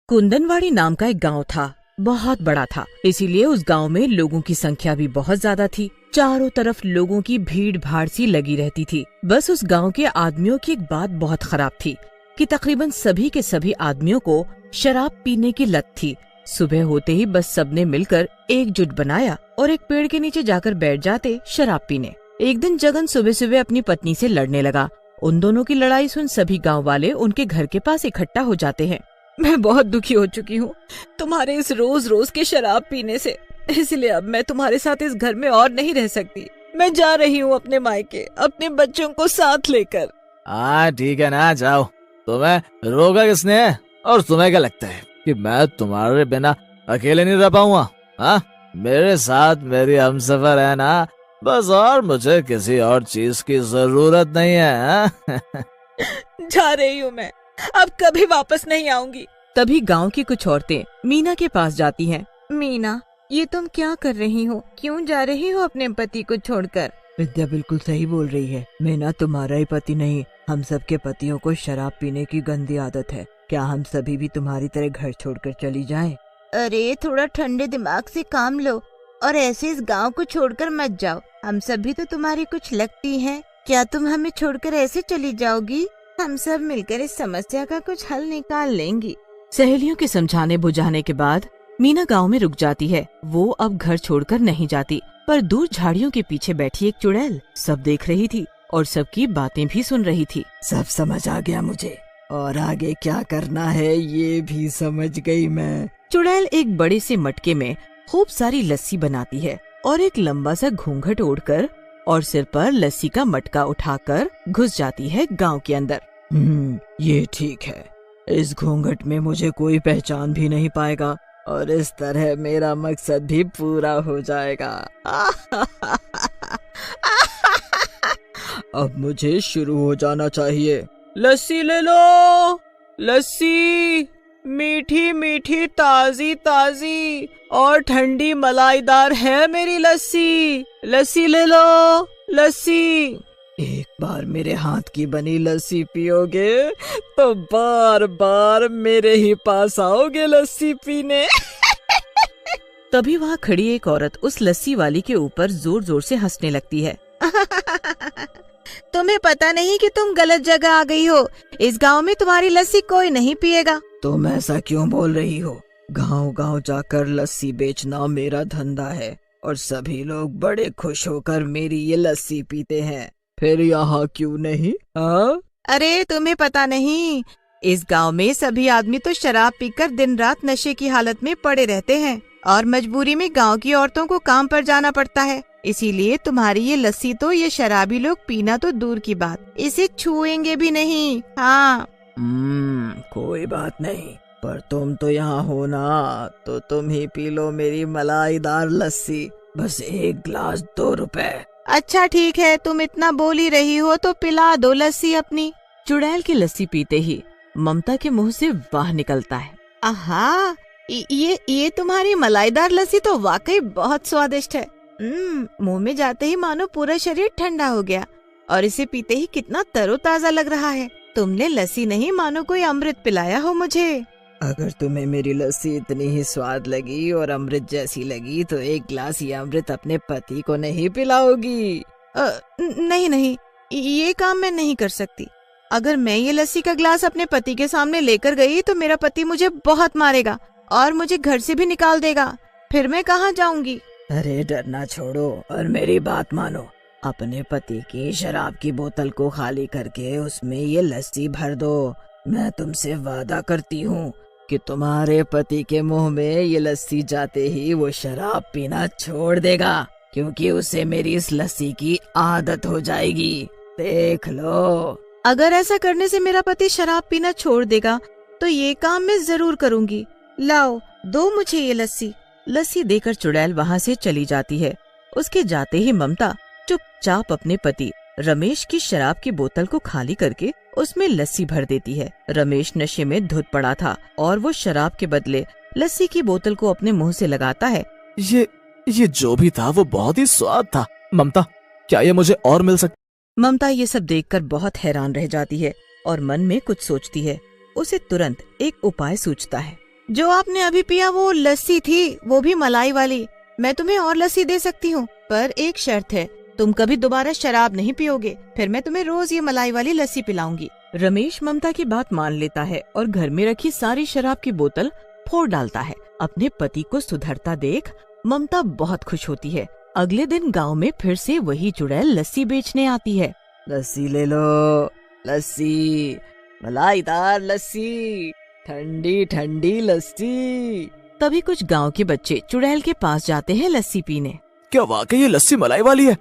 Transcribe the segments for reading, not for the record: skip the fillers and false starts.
कुंदनवाड़ी नाम का एक गांव था। बहुत बड़ा था, इसीलिए उस गांव में लोगों की संख्या भी बहुत ज्यादा थी। चारों तरफ लोगों की भीड़ भाड़ सी लगी रहती थी। बस उस गांव के आदमियों की एक बात बहुत खराब थी कि तकरीबन सभी के सभी आदमियों को शराब पीने की लत थी। सुबह होते ही बस सबने मिलकर एकजुट बनाया और एक पेड़ के नीचे जाकर बैठ जाते शराब पीने। एक दिन जगन सुबह सुबह अपनी पत्नी से लड़ने लगा। उन दोनों की लड़ाई सुन सभी गांव वाले उनके घर के पास इकट्ठा हो जाते हैं। मैं बहुत दुखी हो चुकी हूँ तुम्हारे इस रोज रोज के शराब पीने से, इसलिए अब मैं तुम्हारे साथ इस घर में और नहीं रह सकती। मैं जा रही हूँ अपने मायके, अपने बच्चों को साथ लेकर। हाँ ठीक है ना, जाओ। तुम्हें रोका किसने है? और तुम्हें क्या लगता है कि मैं तुम्हारे बिना अकेले नहीं रह पाऊंगा? हाँ, मेरे साथ मेरी हमसफर है ना, बस, और मुझे किसी और चीज की जरूरत नहीं है। जा रही हूँ मैं, अब कभी वापस नहीं आऊंगी। तभी गांव की कुछ औरतें मीना के पास जाती हैं। मीना, ये तुम क्या कर रही हो? क्यों जा रही हो अपने पति को छोड़कर? विद्या बिल्कुल सही बोल रही है। मीना तुम्हारा ही पति नहीं, हम सब के पतियों को शराब पीने की गंदी आदत है। क्या हम सभी भी तुम्हारी तरह घर छोड़कर चली जाएं? अरे थोड़ा ठंडे दिमाग से काम लो और ऐसे इस गांव को छोड़कर मत जाओ। हम सभी तो तुम्हारी कुछ लगती हैं। क्या तुम हमें छोड़कर ऐसे चली जाओगी? हम सब मिलकर इस समस्या का कुछ हल निकाल लेंगी। सहेलियों के समझाने बुझाने के बाद मीना गांव में रुक जाती है। वो अब घर छोड़कर नहीं जाती, पर दूर झाड़ियों के पीछे बैठी एक चुड़ैल सब देख रही थी और सबकी बातें भी सुन रही थी। सब समझ आ गया मुझे, और आगे क्या करना है ये भी समझ गई मैं। चुड़ैल एक बड़े से मटके में खूब सारी लस्सी बनाती है और एक लंबा सा घूंघट ओढ़कर और सिर पर लस्सी का मटका उठाकर घुस जाती है गांव के अंदर। ये ठीक है। इस घूंघट में मुझे कोई पहचान भी नहीं पाएगा और इस तरह मेरा मकसद भी पूरा हो जाएगा। अब मुझे शुरू हो जाना चाहिए। लस्सी ले लो, लस्सी मीठी मीठी ताजी ताजी और ठंडी मलाईदार है मेरी लस्सी। लस्सी ले लो, लस्सी। एक बार मेरे हाथ की बनी लस्सी पियोगे तो बार बार मेरे ही पास आओगे लस्सी पीने। तभी वहाँ खड़ी एक औरत उस लस्सी वाली के ऊपर जोर जोर से हंसने लगती है। तुम्हें पता नहीं कि तुम गलत जगह आ गई हो। इस गांव में तुम्हारी लस्सी कोई नहीं पिएगा। तुम ऐसा क्यों बोल रही हो? गांव गांव जाकर लस्सी बेचना मेरा धंधा है और सभी लोग बड़े खुश होकर मेरी ये लस्सी पीते हैं। फिर यहाँ क्यों नहीं? हाँ? अरे तुम्हें पता नहीं, इस गांव में सभी आदमी तो शराब पीकर दिन रात नशे की हालत में पड़े रहते हैं और मजबूरी में गांव की औरतों को काम पर जाना पड़ता है। इसीलिए तुम्हारी ये लस्सी तो ये शराबी लोग पीना तो दूर की बात, इसे छुएंगे भी नहीं। हाँ। कोई बात नहीं, पर तुम तो यहाँ हो ना, तो तुम ही पी लो मेरी मलाईदार लस्सी। बस एक गिलास 2 रुपए। अच्छा ठीक है, तुम इतना बोल ही रही हो तो पिला दो लस्सी अपनी। चुड़ैल की लस्सी पीते ही ममता के मुंह से वाह निकलता है। आहा, ये तुम्हारी मलाईदार लस्सी तो वाकई बहुत स्वादिष्ट है। मुंह में जाते ही मानो पूरा शरीर ठंडा हो गया और इसे पीते ही कितना तरोताजा लग रहा है। तुमने लस्सी नहीं मानो कोई अमृत पिलाया हो मुझे। अगर तुम्हें मेरी लस्सी इतनी ही स्वाद लगी और अमृत जैसी लगी तो एक गिलास ये अमृत अपने पति को नहीं पिलाओगी? नहीं नहीं, ये काम मैं नहीं कर सकती। अगर मैं ये लस्सी का गिलास अपने पति के सामने लेकर गई तो मेरा पति मुझे बहुत मारेगा और मुझे घर से भी निकाल देगा। फिर मैं कहाँ जाऊंगी? अरे डरना छोड़ो और मेरी बात मानो। अपने पति की शराब की बोतल को खाली करके उसमें ये लस्सी भर दो। मैं तुमसे वादा करती हूँ कि तुम्हारे पति के मुंह में ये लस्सी जाते ही वो शराब पीना छोड़ देगा, क्योंकि उसे मेरी इस लस्सी की आदत हो जाएगी। देख लो। अगर ऐसा करने से मेरा पति शराब पीना छोड़ देगा तो ये काम मैं जरूर करूँगी। लाओ, दो मुझे ये लस्सी। लस्सी देकर चुड़ैल वहाँ से चली जाती है। उसके जाते ही ममता चुपचाप अपने पति रमेश की शराब की बोतल को खाली करके उसमें लस्सी भर देती है। रमेश नशे में धुत पड़ा था और वो शराब के बदले लस्सी की बोतल को अपने मुंह से लगाता है। ये जो भी था वो बहुत ही स्वाद था। ममता, क्या ये मुझे और मिल सकता? ममता ये सब देखकर बहुत हैरान रह जाती है और मन में कुछ सोचती है। उसे तुरंत एक उपाय सूझता है। जो आपने अभी पिया वो लस्सी थी, वो भी मलाई वाली। मैं तुम्हें और लस्सी दे सकती हूँ, पर एक शर्त है, तुम कभी दोबारा शराब नहीं पियोगे, फिर मैं तुम्हें रोज ये मलाई वाली लस्सी पिलाऊंगी। रमेश ममता की बात मान लेता है और घर में रखी सारी शराब की बोतल फोड़ डालता है। अपने पति को सुधरता देख ममता बहुत खुश होती है। अगले दिन गांव में फिर से वही चुड़ैल लस्सी बेचने आती है। लस्सी ले लो, लस्सी, मलाईदार लस्सी, ठंडी ठंडी लस्सी। तभी कुछ गांव के बच्चे चुड़ैल के पास जाते हैं लस्सी पीने। क्या वाकई ये लस्सी मलाई वाली है?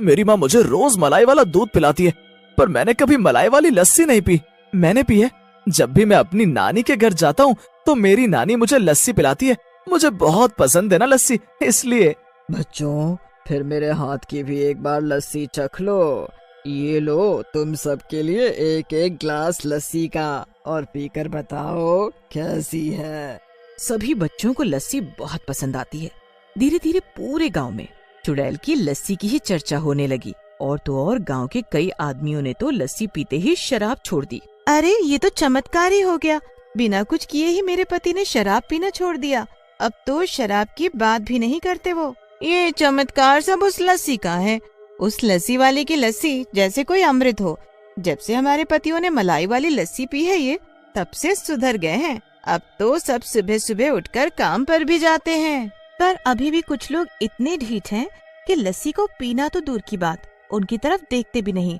मेरी माँ मुझे रोज मलाई वाला दूध पिलाती है, पर मैंने कभी मलाई वाली लस्सी नहीं पी। मैंने पी है, जब भी मैं अपनी नानी के घर जाता हूँ तो मेरी नानी मुझे लस्सी पिलाती है। मुझे बहुत पसंद है ना लस्सी, इसलिए। बच्चों, फिर मेरे हाथ की भी एक बार लस्सी चख लो। ये लो, तुम सबके लिए एक एक ग्लास लस्सी का, और पीकर बताओ कैसी है। सभी बच्चों को लस्सी बहुत पसंद आती है। धीरे धीरे पूरे गांव में चुड़ैल की लस्सी की ही चर्चा होने लगी। और तो और गांव के कई आदमियों ने तो लस्सी पीते ही शराब छोड़ दी। अरे ये तो चमत्कार ही हो गया, बिना कुछ किए ही मेरे पति ने शराब पीना छोड़ दिया। अब तो शराब की बात भी नहीं करते वो। ये चमत्कार सब उस लस्सी का है। उस लस्सी वाले की लस्सी जैसे कोई अमृत हो। जब से हमारे पतियों ने मलाई वाली लस्सी पी है ये, तब से सुधर गए हैं। अब तो सब सुबह सुबह उठकर काम पर भी जाते हैं। पर अभी भी कुछ लोग इतने ढीठ हैं कि लस्सी को पीना तो दूर की बात, उनकी तरफ देखते भी नहीं।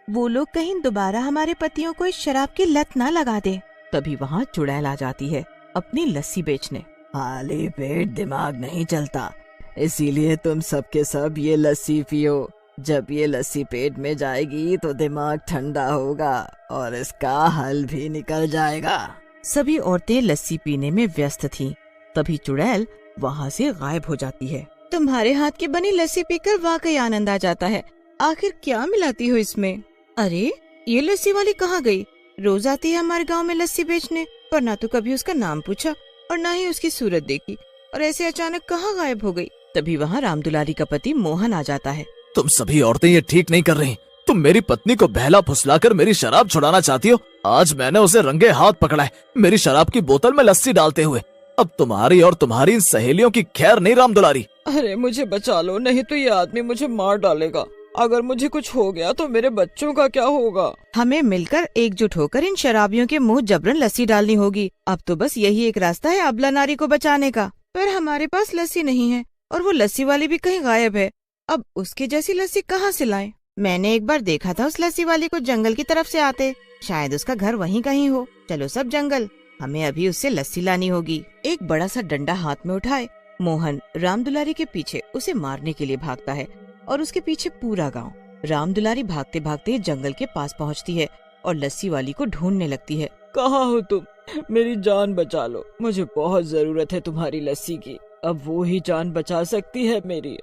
वो लोग कहीं दोबारा हमारे पतियों को इस शराब की लत ना लगा दे। तभी वहाँ चुड़ैल आ जाती है अपनी लस्सी बेचने। खाली पेट दिमाग नहीं चलता, इसीलिए तुम सबके सब ये लस्सी पियो। जब ये लस्सी पेट में जाएगी तो दिमाग ठंडा होगा और इसका हल भी निकल जाएगा। सभी औरतें लस्सी पीने में व्यस्त थीं। तभी चुड़ैल वहाँ से गायब हो जाती है। तुम्हारे हाथ की बनी लस्सी पीकर वाकई आनंद आ जाता है। आखिर क्या मिलाती हो इसमें? अरे ये लस्सी वाली कहाँ गई? रोज आती है हमारे गांव में लस्सी बेचने, पर ना तो कभी उसका नाम पूछा और ना ही उसकी सूरत देखी, और ऐसे अचानक कहाँ गायब हो गई। तभी वहाँ रामदुलारी का पति मोहन आ जाता है। तुम सभी औरतें ये ठीक नहीं कर रही। तुम मेरी पत्नी को बहला फुसलाकर मेरी शराब छुड़ाना चाहती हो। आज मैंने उसे रंगे हाथ पकड़ा है, मेरी शराब की बोतल में लस्सी डालते हुए। अब तुम्हारी और तुम्हारी इन सहेलियों की खैर नहीं रामदुलारी। अरे मुझे बचा लो, नहीं तो ये आदमी मुझे मार डालेगा। अगर मुझे कुछ हो गया तो मेरे बच्चों का क्या होगा? हमें मिलकर एकजुट होकर इन शराबियों के मुंह जबरन लस्सी डालनी होगी। अब तो बस यही एक रास्ता है अबला नारी को बचाने का। पर हमारे पास लस्सी नहीं है और वो लस्सी वाली भी कहीं गायब है। अब उसके जैसी लस्सी कहाँ से लाएं? मैंने एक बार देखा था उस लस्सी वाली को जंगल की तरफ से आते। शायद उसका घर वहीं कहीं हो। चलो सब जंगल, हमें अभी उससे लस्सी लानी होगी। एक बड़ा सा डंडा हाथ में उठाए मोहन रामदुलारी के पीछे उसे मारने के लिए भागता है और उसके पीछे पूरा गांव। रामदुलारी भागते भागते जंगल के पास पहुंचती है और लस्सी वाली को ढूंढने लगती है। कहाँ हो तुम? मेरी जान बचा लो, मुझे बहुत जरूरत है तुम्हारी लस्सी की। अब वो ही जान बचा सकती है मेरी।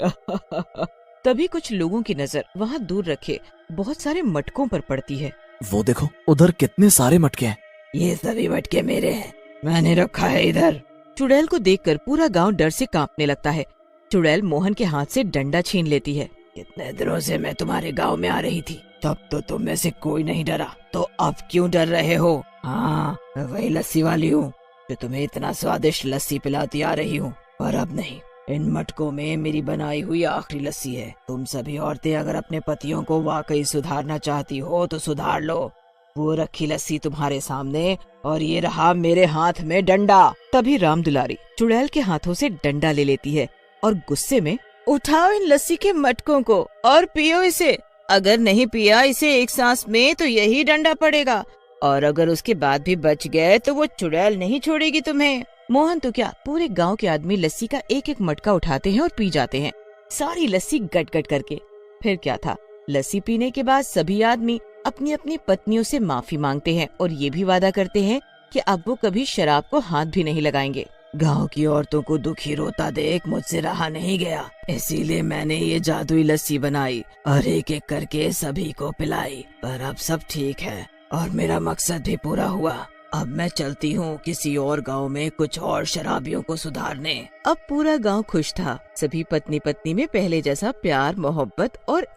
तभी कुछ लोगों की नजर वहाँ दूर रखे बहुत सारे मटकों पर पड़ती है। वो देखो, उधर कितने सारे मटके हैं। ये सभी मटके मेरे हैं, मैंने रखा है इधर। चुड़ैल को देखकर पूरा गांव डर से कांपने लगता है। चुड़ैल मोहन के हाथ से डंडा छीन लेती है। कितने दिनों से मैं तुम्हारे गांव में आ रही थी, तब तो तुम में से कोई नहीं डरा, तो अब क्यों डर रहे हो? हाँ, मैं वही लस्सी वाली हूँ जो तुम्हें इतना स्वादिष्ट लस्सी पिलाती आ रही हूँ। पर अब नहीं, इन मटकों में मेरी बनाई हुई आखिरी लस्सी है। तुम सभी औरतें अगर अपने पतियों को वाकई सुधारना चाहती हो तो सुधार लो। वो रखी लस्सी तुम्हारे सामने और ये रहा मेरे हाथ में डंडा। तभी रामदुलारी चुड़ैल के हाथों से डंडा ले लेती है और गुस्से में, उठाओ इन लस्सी के मटकों को और पियो इसे। अगर नहीं पिया इसे एक सांस में तो यही डंडा पड़ेगा, और अगर उसके बाद भी बच गए तो वो चुड़ैल नहीं छोड़ेगी तुम्हें। मोहन तो क्या, पूरे गांव के आदमी लस्सी का एक एक मटका उठाते हैं और पी जाते हैं, सारी लस्सी गट गट करके। फिर क्या था, लस्सी पीने के बाद सभी आदमी अपनी अपनी पत्नियों से माफी मांगते हैं और ये भी वादा करते हैं कि अब वो कभी शराब को हाथ भी नहीं लगाएंगे। गांव की औरतों को दुखी रोता देख मुझसे रहा नहीं गया, इसीलिए मैंने ये जादुई लस्सी बनाई और एक एक करके सभी को पिलाई। पर अब सब ठीक है और मेरा मकसद भी पूरा हुआ। अब मैं चलती हूँ किसी और गांव में कुछ और शराबियों को सुधारने। अब पूरा गांव खुश था। सभी पत्नी पत्नी में पहले जैसा प्यार, मोहब्बत और